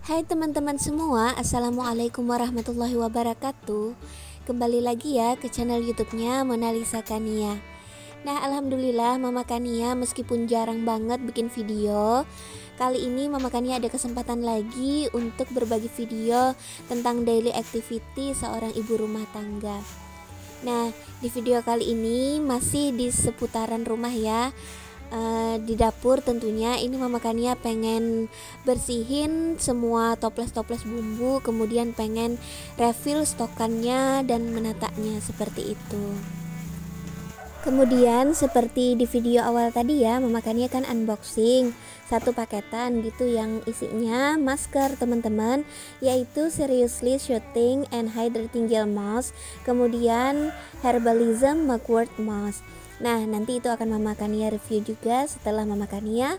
Hai teman-teman semua, Assalamualaikum warahmatullahi wabarakatuh. Kembali lagi ya ke channel YouTube-nya Monalisa Kania. Nah, alhamdulillah Mama Kania meskipun jarang banget bikin video, kali ini Mama Kania ada kesempatan lagi untuk berbagi video tentang daily activity seorang ibu rumah tangga. Nah, di video kali ini masih di seputaran rumah ya. Di dapur tentunya ini Mama Kania pengen bersihin semua toples-toples bumbu, kemudian pengen refill stokannya dan menataknya seperti itu. Kemudian seperti di video awal tadi ya, Mama Kania kan unboxing satu paketan gitu yang isinya masker teman-teman, yaitu Seriously Soothing and Hydrating Gel Mask, kemudian Herbalism Mugwort Mask. Nah, nanti itu akan Mama Kania review juga setelah Mama Kania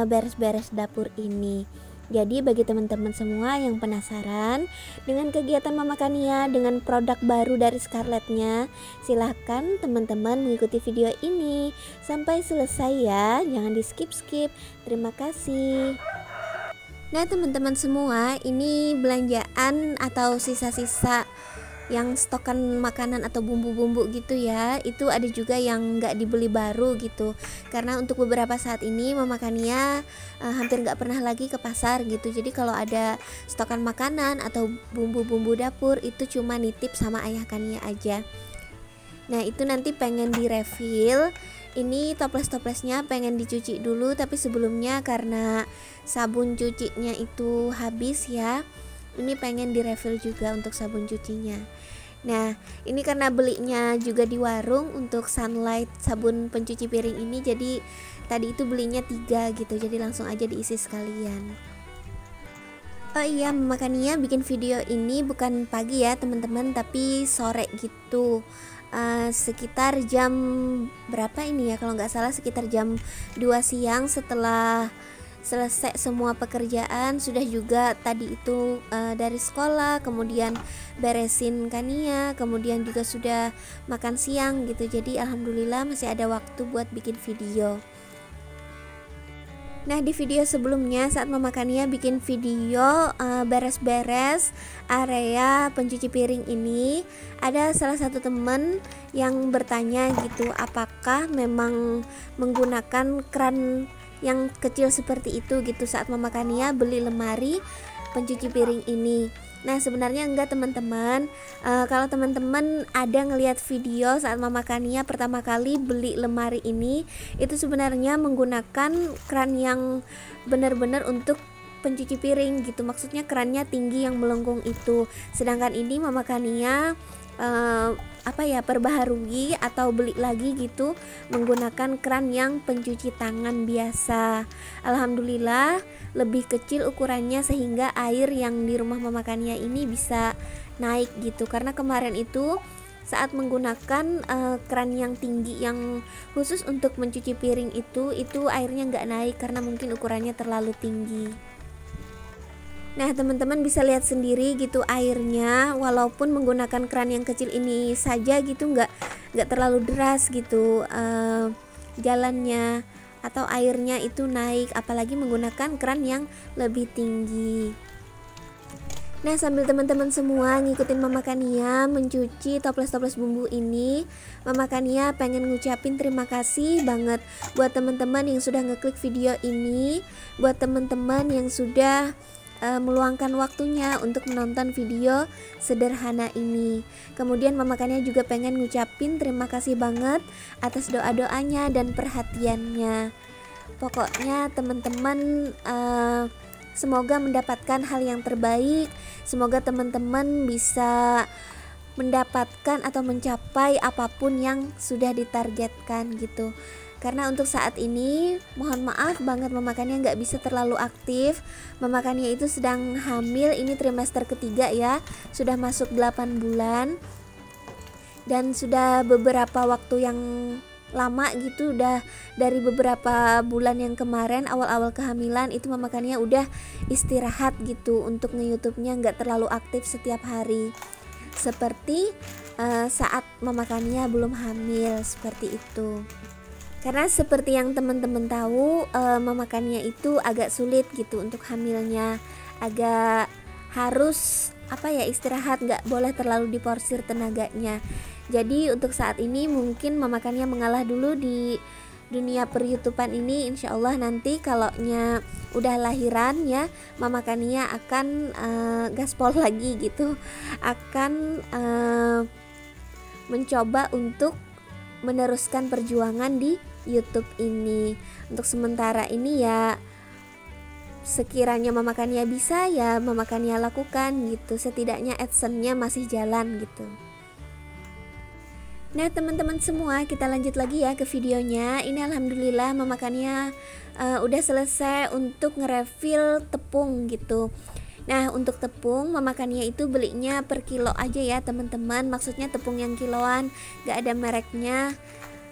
beres-beres dapur ini. Jadi bagi teman-teman semua yang penasaran dengan kegiatan Mama Kania dengan produk baru dari Scarlettnya, silahkan teman-teman mengikuti video ini sampai selesai ya, jangan di skip-skip. Terima kasih. Nah teman-teman semua, ini belanjaan atau sisa-sisa yang stokan makanan atau bumbu-bumbu gitu ya, itu ada juga yang nggak dibeli baru gitu, karena untuk beberapa saat ini Mama Kania hampir nggak pernah lagi ke pasar gitu. Jadi kalau ada stokan makanan atau bumbu-bumbu dapur itu cuma nitip sama ayah Kania aja. Nah itu nanti pengen direfill. Ini toples-toplesnya pengen dicuci dulu, tapi sebelumnya karena sabun cucinya itu habis ya, ini pengen direfill juga untuk sabun cucinya. Nah ini karena belinya juga di warung untuk Sunlight sabun pencuci piring ini, jadi tadi itu belinya 3 gitu, jadi langsung aja diisi sekalian. Oh iya, Mama Kania bikin video ini bukan pagi ya teman-teman, tapi sore gitu, sekitar jam berapa ini ya, kalau nggak salah sekitar jam 2 siang setelah selesai semua pekerjaan. Sudah juga tadi itu dari sekolah, kemudian beresin Kania, kemudian juga sudah makan siang gitu. Jadi alhamdulillah masih ada waktu buat bikin video. Nah di video sebelumnya saat Mama Kania bikin video beres-beres area pencuci piring ini, ada salah satu temen yang bertanya gitu, apakah memang menggunakan keran yang kecil seperti itu gitu saat Mama Kania beli lemari pencuci piring ini. Nah sebenarnya enggak teman-teman. Kalau teman-teman ada ngelihat video saat Mama Kania pertama kali beli lemari ini, itu sebenarnya menggunakan keran yang benar-benar untuk pencuci piring gitu, maksudnya kerannya tinggi yang melengkung itu. Sedangkan ini Mama Kania perbaharui atau beli lagi gitu menggunakan keran yang pencuci tangan biasa. Alhamdulillah lebih kecil ukurannya sehingga air yang di rumah Mama Kania ini bisa naik gitu, karena kemarin itu saat menggunakan keran yang tinggi yang khusus untuk mencuci piring itu airnya nggak naik karena mungkin ukurannya terlalu tinggi. Nah teman-teman bisa lihat sendiri gitu airnya, walaupun menggunakan keran yang kecil ini saja gitu nggak terlalu deras gitu jalannya atau airnya itu naik, apalagi menggunakan keran yang lebih tinggi. Nah sambil teman-teman semua ngikutin Mama Kania mencuci toples-toples bumbu ini, Mama Kania pengen ngucapin terima kasih banget buat teman-teman yang sudah ngeklik video ini, buat teman-teman yang sudah meluangkan waktunya untuk menonton video sederhana ini. Kemudian Mama Kania juga pengen ngucapin terima kasih banget atas doa-doanya dan perhatiannya. Pokoknya teman-teman semoga mendapatkan hal yang terbaik. Semoga teman-teman bisa mendapatkan atau mencapai apapun yang sudah ditargetkan gitu. Karena untuk saat ini mohon maaf banget Mama Kania nggak bisa terlalu aktif. Mama Kania itu sedang hamil, ini trimester ketiga ya, sudah masuk 8 bulan dan sudah beberapa waktu yang lama gitu, udah dari beberapa bulan yang kemarin awal-awal kehamilan itu Mama Kania udah istirahat gitu untuk nge-YouTube-nya, nggak terlalu aktif setiap hari seperti saat Mama Kania belum hamil, seperti itu. Karena seperti yang teman-teman tahu, Mama Kania itu agak sulit gitu untuk hamilnya. agak harus istirahat, nggak boleh terlalu diporsir tenaganya. Jadi untuk saat ini mungkin memakannya mengalah dulu di dunia per-YouTubean ini. Insya Allah nanti kalaunya udah lahiran ya, memakannya akan gaspol lagi gitu, akan mencoba untuk meneruskan perjuangan di YouTube ini. Untuk sementara ini ya, sekiranya memakannya bisa ya memakannya lakukan gitu, setidaknya AdSense-nya masih jalan gitu. Nah teman-teman semua, kita lanjut lagi ya ke videonya. Ini alhamdulillah memakannya udah selesai untuk nge-refill tepung gitu. Nah untuk tepung memakannya itu belinya per kilo aja ya teman-teman, maksudnya tepung yang kiloan, gak ada mereknya.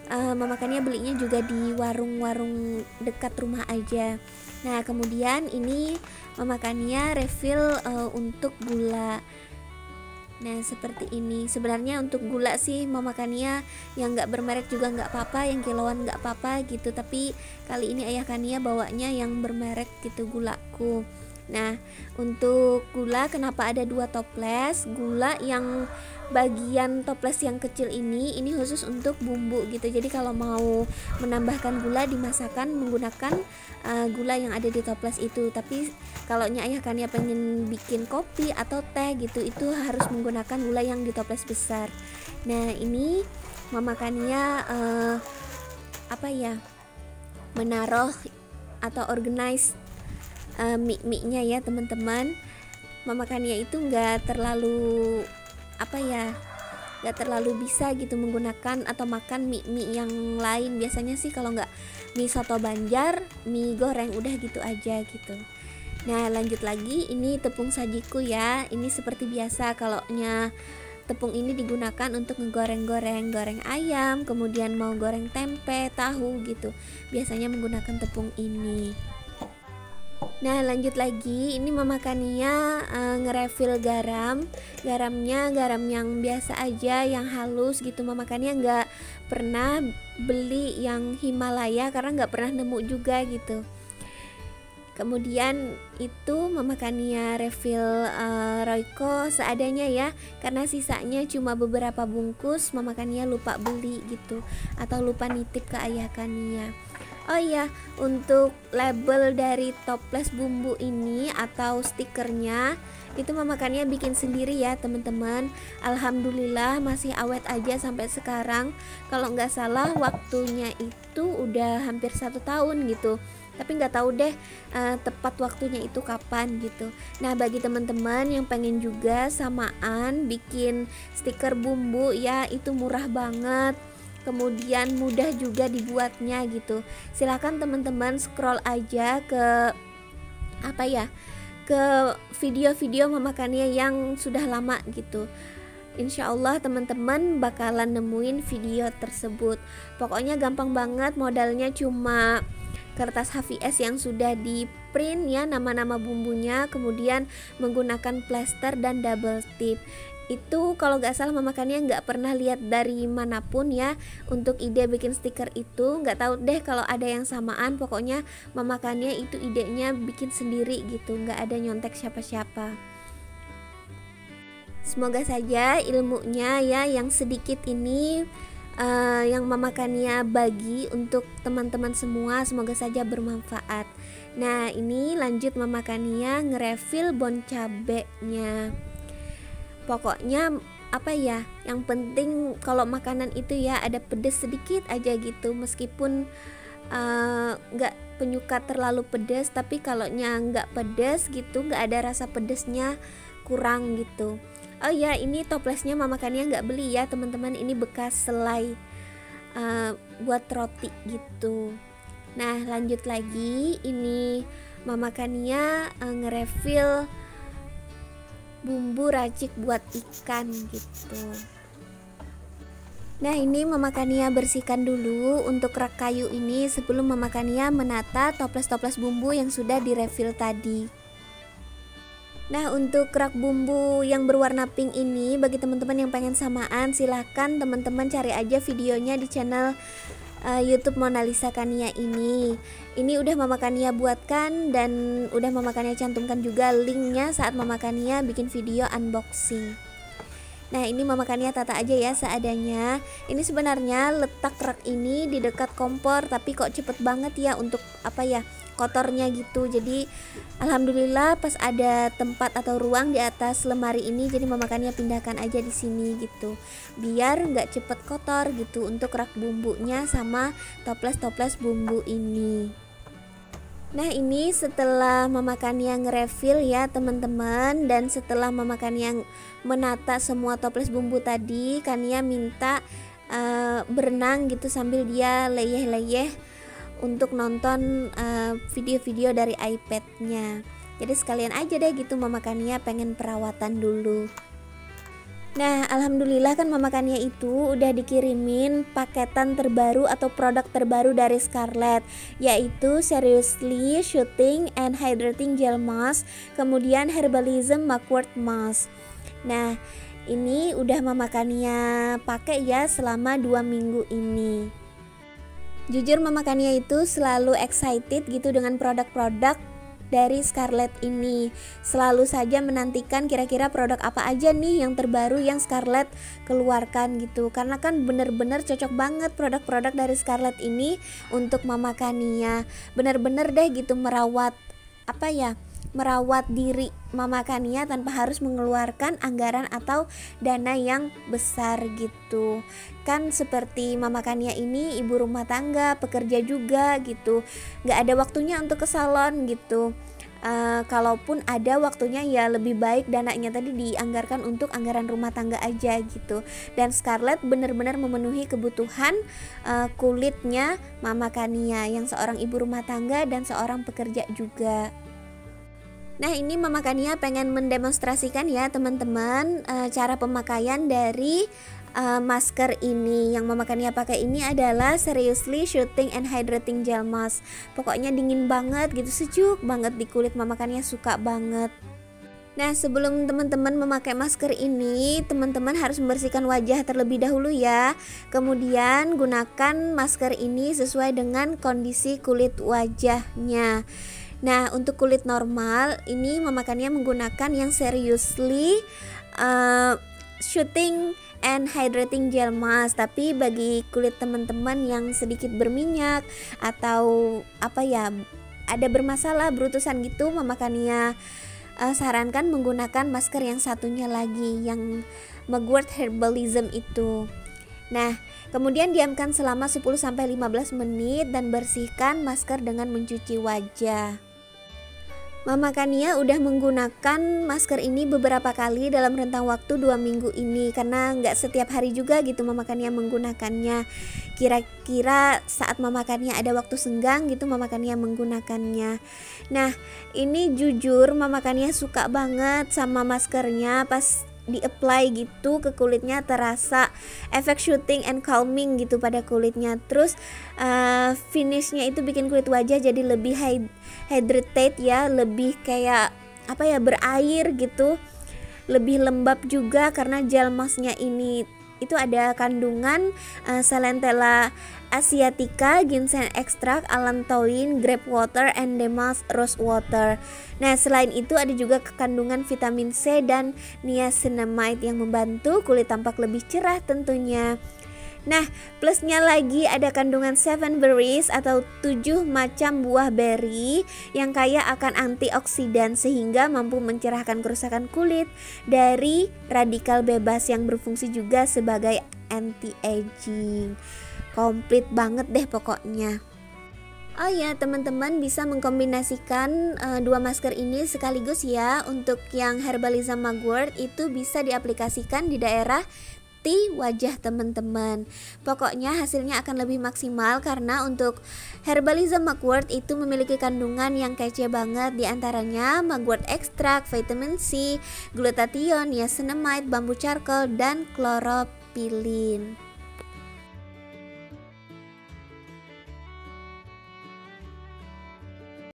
Memakannya belinya juga di warung-warung dekat rumah aja. Nah kemudian ini memakannya refill untuk gula. Nah seperti ini. Sebenarnya untuk gula sih memakannya yang nggak bermerek juga nggak apa-apa, yang kiloan nggak apa-apa gitu. Tapi kali ini ayah Kania bawanya yang bermerek gitu, gulaku. Nah untuk gula kenapa ada 2 toples? Gula yang bagian toples yang kecil ini khusus untuk bumbu gitu. Jadi kalau mau menambahkan gula di masakan menggunakan gula yang ada di toples itu. Tapi kalau ayah Kania pengen bikin kopi atau teh gitu, itu harus menggunakan gula yang di toples besar. Nah ini memakannya menaruh atau organize mie-nya ya teman-teman. Memakannya itu nggak terlalu nggak terlalu bisa gitu menggunakan atau makan mie yang lain. Biasanya sih kalau nggak mie soto Banjar, mie goreng, udah gitu aja gitu. Nah lanjut lagi, ini tepung sajiku ya. Ini seperti biasa kalaunya tepung ini digunakan untuk ngegoreng-goreng, goreng ayam, kemudian mau goreng tempe, tahu gitu, biasanya menggunakan tepung ini. Nah lanjut lagi, ini memakannya nge-refill garamnya garam yang biasa aja, yang halus gitu. Memakannya nggak pernah beli yang Himalaya karena nggak pernah nemu juga gitu. Kemudian itu memakannya refill Royco seadanya ya, karena sisanya cuma beberapa bungkus, memakannya lupa beli gitu atau lupa nitip ke ayah Kania. Oh iya, untuk label dari toples bumbu ini atau stikernya itu memakannya bikin sendiri ya teman-teman. Alhamdulillah masih awet aja sampai sekarang. Kalau nggak salah waktunya itu udah hampir 1 tahun gitu. Tapi nggak tahu deh tepat waktunya itu kapan gitu. Nah bagi teman-teman yang pengen juga samaan bikin stiker bumbu ya, itu murah banget. Kemudian mudah juga dibuatnya gitu. Silahkan teman-teman scroll aja ke ke video-video memakannya yang sudah lama gitu. Insya Allah teman-teman bakalan nemuin video tersebut. Pokoknya gampang banget, modalnya cuma kertas HVS yang sudah di print ya nama-nama bumbunya, kemudian menggunakan plester dan double tip. Itu kalau nggak salah memakannya nggak pernah lihat dari manapun ya. Untuk ide bikin stiker itu nggak tahu deh kalau ada yang samaan. Pokoknya memakannya itu idenya bikin sendiri gitu, nggak ada nyontek siapa-siapa. Semoga saja ilmunya ya yang sedikit ini yang memakannya bagi untuk teman-teman semua, semoga saja bermanfaat. Nah ini lanjut memakannya ngerefill bon cabenya. Pokoknya yang penting kalau makanan itu ya ada pedes sedikit aja gitu, meskipun nggak penyuka terlalu pedas, tapi kalau nggak pedas gitu, nggak ada rasa pedesnya, kurang gitu. Oh ya, ini toplesnya mamakannya nggak beli ya teman-teman, ini bekas selai buat roti gitu. Nah lanjut lagi, ini mamakannya ngerefill bumbu racik buat ikan gitu. Nah ini memakannya bersihkan dulu untuk rak kayu ini sebelum memakannya menata toples-toples bumbu yang sudah direfill tadi. Nah untuk rak bumbu yang berwarna pink ini, bagi teman-teman yang pengen samaan, silahkan teman-teman cari aja videonya di channel YouTube Mona Lisa Kania ini. Ini udah Mama Kania buatkan dan udah Mama Kania cantumkan juga linknya saat Mama Kania bikin video unboxing. Nah, ini Mama Kania tata aja ya seadanya. Ini sebenarnya letak rak ini di dekat kompor, tapi kok cepet banget ya untuk kotornya gitu. Jadi alhamdulillah pas ada tempat atau ruang di atas lemari ini, jadi Mama Kania pindahkan aja di sini gitu, biar nggak cepet kotor gitu untuk rak bumbunya sama toples-toples bumbu ini. Nah, ini setelah Mama Kania nge-refill ya teman-teman, dan setelah Mama Kania menata semua toples bumbu tadi, Kania minta berenang gitu sambil dia leyeh-leyeh untuk nonton video-video dari iPad-nya. Jadi sekalian aja deh gitu Mama Kania pengen perawatan dulu. Nah, alhamdulillah kan Mama Kania itu udah dikirimin paketan terbaru atau produk terbaru dari Scarlett, yaitu Seriously Soothing and Hydrating Gel Mask, kemudian Herbalism Mugwort Mask. Nah, ini udah Mama Kania pakai ya selama 2 minggu ini. Jujur Mama Kania itu selalu excited gitu dengan produk-produk dari Scarlett ini. Selalu saja menantikan kira-kira produk apa aja nih yang terbaru yang Scarlett keluarkan gitu. Karena kan bener-bener cocok banget produk-produk dari Scarlett ini untuk Mama Kania. Bener-bener deh gitu merawat diri Mama Kania tanpa harus mengeluarkan anggaran atau dana yang besar gitu. Kan seperti Mama Kania ini ibu rumah tangga, pekerja juga gitu, gak ada waktunya untuk ke salon gitu. Kalaupun ada waktunya ya lebih baik dananya tadi dianggarkan untuk anggaran rumah tangga aja gitu. Dan Scarlett benar-benar memenuhi kebutuhan kulitnya Mama Kania yang seorang ibu rumah tangga dan seorang pekerja juga. Nah, ini Mama Kania pengen mendemonstrasikan ya teman-teman cara pemakaian dari masker ini. Yang Mama Kania pakai ini adalah Seriously Soothing and Hydrating Gel Mask. Pokoknya dingin banget gitu, sejuk banget di kulit. Mama Kania suka banget. Nah, sebelum teman-teman memakai masker ini, teman-teman harus membersihkan wajah terlebih dahulu ya. Kemudian gunakan masker ini sesuai dengan kondisi kulit wajahnya. Nah, untuk kulit normal ini Mama Kania menggunakan yang Seriously Soothing and Hydrating Gel Mask. Tapi bagi kulit teman-teman yang sedikit berminyak atau ada bermasalah berutusan gitu, Mama Kania sarankan menggunakan masker yang satunya lagi, yang Mugwort Herbalism itu. Nah, kemudian diamkan selama 10-15 menit dan bersihkan masker dengan mencuci wajah. Mama Kania udah menggunakan masker ini beberapa kali dalam rentang waktu 2 minggu ini, karena nggak setiap hari juga gitu Mama Kania menggunakannya. Kira-kira saat Mama Kania ada waktu senggang gitu Mama Kania menggunakannya. Nah, ini jujur Mama Kania suka banget sama maskernya. Pas di-apply gitu ke kulitnya terasa efek soothing and calming gitu pada kulitnya. Terus finishnya itu bikin kulit wajah jadi lebih hydrated ya, lebih kayak berair gitu, lebih lembab juga karena gel masknya ini itu ada kandungan Salentella asiatica, ginseng extract, allantoin, grape water, and damask rose water. Nah, selain itu ada juga kandungan vitamin C dan niacinamide yang membantu kulit tampak lebih cerah tentunya. Nah, plusnya lagi ada kandungan 7 berries atau 7 macam buah beri yang kaya akan antioksidan sehingga mampu mencerahkan kerusakan kulit dari radikal bebas yang berfungsi juga sebagai anti-aging. Komplit banget deh pokoknya. Oh ya, teman-teman bisa mengkombinasikan dua masker ini sekaligus ya. Untuk yang Herbalism Mugwort itu bisa diaplikasikan di daerah wajah teman-teman. Pokoknya hasilnya akan lebih maksimal karena untuk Herbalism Mugwort itu memiliki kandungan yang kece banget, diantaranya Mugwort extract, vitamin C, glutathione, niacinamide, bambu charcoal, dan chlorophyllene.